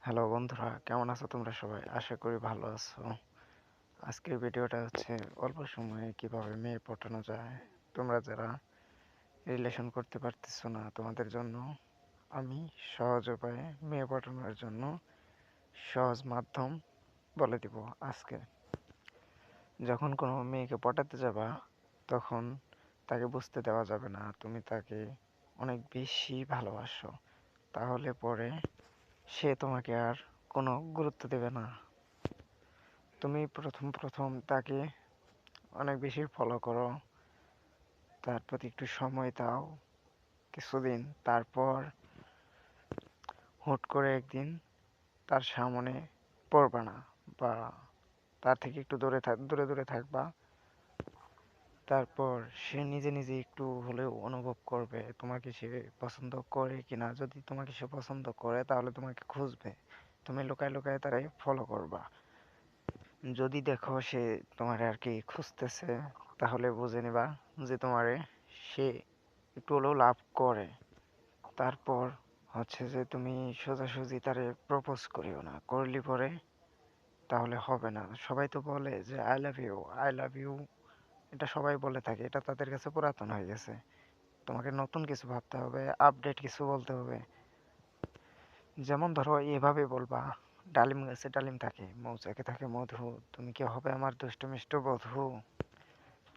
Hello বন্ধুরা, কেমন আছো তোমরা সবাই? আশা করি ভালো আছো। আজকের ভিডিওটা হচ্ছে অল্প সময়ে কিভাবে মেয়ে পটানো যায়। তোমরা যারা রিলেশন করতে পারতেছো না, তোমাদের জন্য আমি সহজ উপায়ে মেয়ে পটানোর জন্য সহজ মাধ্যম বলে দিব আজকে। যখন কোনো মেয়েকে পটাতে যাবা, তখন তাকে বুঝতে দেওয়া যাবে না তুমি তাকে অনেক বেশি ভালোবাসো। তাহলে পরে সে তোমাকে আর কোনো গুরুত্ব দেবে না। তুমি প্রথম তাকে অনেক বেশি ফলো করো, তার প্রতি একটু সময় দাও কিছুদিন, তারপর হুট করে একদিন তার সামনে পড়বা না, বা তার থেকে একটু দূরে থাকবা। তারপর সে নিজে নিজে একটু হলেও অনুভব করবে তোমাকে সে পছন্দ করে কিনা। যদি তোমাকে সে পছন্দ করে তাহলে তোমাকে খুঁজবে, তুমি লুকায় লুকায় তারাই ফলো করবা। যদি দেখো সে তোমারে আর কি খুঁজতেছে, তাহলে বুঝে নিবা যে তোমারে সে একটু হলেও লাভ করে। তারপর হচ্ছে যে তুমি সোজাসুজি তারে প্রপোজ করিও না, করলি পরে তাহলে হবে না। সবাই তো বলে যে I love you, I love you, এটা সবাই বলে থাকে, এটা তাদের কাছে পুরাতন হয়ে গেছে। তোমাকে নতুন কিছু ভাবতে হবে, আপডেট কিছু বলতে হবে। যেমন ধরো এভাবে বলবা, ডালিম গাছে ডালিম থাকে, মৌচাকে থাকে মধু, তুমি কি হবে আমার দুষ্টু মিষ্টি বধূ।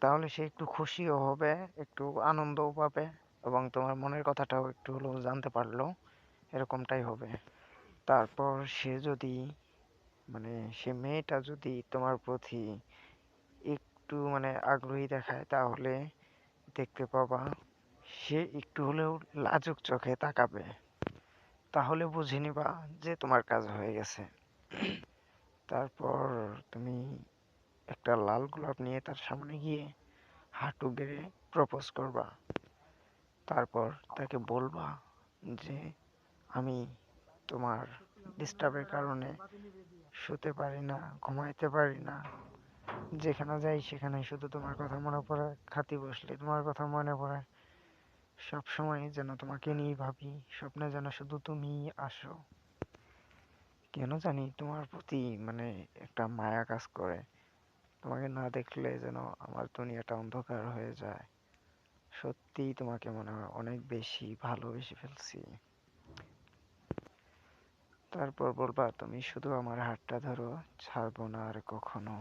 তাহলে সে একটু খুশিও হবে, একটু আনন্দও পাবে, এবং তোমার মনের কথাটাও একটু হলেও জানতে পারলো, এরকমটাই হবে। তারপর সে যদি সে মেয়েটা যদি তোমার প্রতি একটু আগ্রহী দেখায়, তাহলে দেখতে পাবা সে একটু হলেও লাজুক চোখে তাকাবে। তাহলে বুঝে নিবা যে তোমার কাজ হয়ে গেছে। তারপর তুমি একটা লাল গোলাপ নিয়ে তার সামনে গিয়ে হাঁটু গেড়ে প্রপোজ করবা। তারপর তাকে বলবা যে আমি তোমার ডিস্টার্বের কারণে শুতে পারি না, ঘুমাইতে পারি না, যেখানে যাই সেখানে শুধু তোমার কথা মনে পড়ে, খাতি বসলে তোমার কথা মনে পড়ে, সব সময় যেন তোমাকে নিয়ে ভাবি, স্বপ্নে যেন শুধু তুমিই আসো। কেন জানি তোমার প্রতি একটা মায়া কাজ করে, তোমাকে না দেখলে যেন আমার দুনিয়াটা অন্ধকার হয়ে যায়। সত্যিই তোমাকে মনে হয় অনেক বেশি ভালোবেসে ফেলছি। তারপর বলবা তুমি শুধু আমার হাতটা ধরো, ছাড়বো না আর কখনো।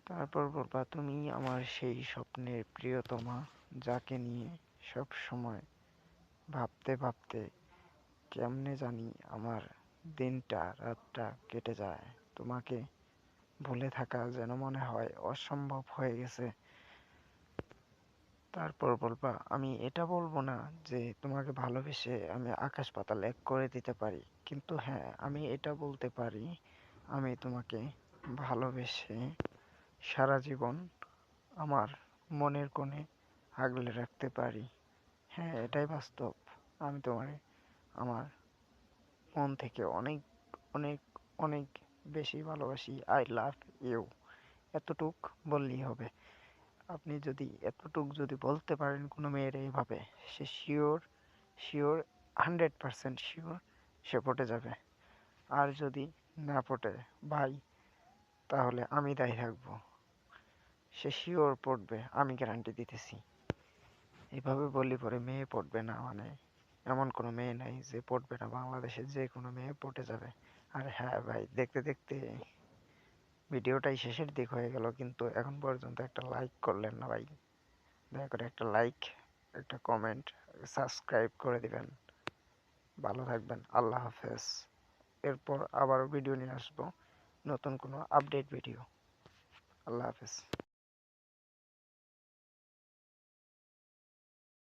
তারপর বলবা তুমি আমার সেই স্বপ্নের প্রিয়তমা, যাকে নিয়ে সব সময় ভাবতে ভাবতে কেমনে জানি আমার দিনটা রাতটা কেটে যায়। তোমাকে ভুলে থাকা যেন মনে হয় অসম্ভব হয়ে গেছে। তারপর বলবা আমি এটা বলবো না যে তোমাকে ভালোবেসে আমি আকাশ পাতাল এক করে দিতে পারি, কিন্তু হ্যাঁ আমি এটা বলতে পারি আমি তোমাকে ভালোবেসে সারা জীবন আমার মনের কোণে আগলে রাখতে পারি। হ্যাঁ, এটাই বাস্তব। আমি তোমারে আমার মন থেকে অনেক অনেক অনেক বেশি ভালোবাসি। আই লাভ ইউ, এতটুক বললেই হবে। আপনি যদি এতটুক যদি বলতে পারেন কোনো মেয়ের এইভাবে, সে শিওর শিওর 100% শিওর সে পটে যাবে। আর যদি না পটে ভাই, তাহলে আমি দায়ী থাকবো। সে শিওর পড়বে, আমি গ্যারান্টি দিতেছি। এভাবে বললে পরে মেয়ে পড়বে না এমন কোনো মেয়ে নাই যে পড়বে না। বাংলাদেশে যে কোনো মেয়ে পটে যাবে। আর হ্যাঁ ভাই, দেখতে দেখতে ভিডিওটাই শেষের দিক হয়ে গেল, কিন্তু এখন পর্যন্ত একটা লাইক করলেন না ভাই। দয়া করে একটা লাইক, একটা কমেন্ট, সাবস্ক্রাইব করে দিবেন। ভালো থাকবেন, আল্লাহ হাফেজ। এরপর আবারও ভিডিও নিয়ে আসবো, নতুন কোনো আপডেট ভিডিও। আল্লাহ হাফেজ।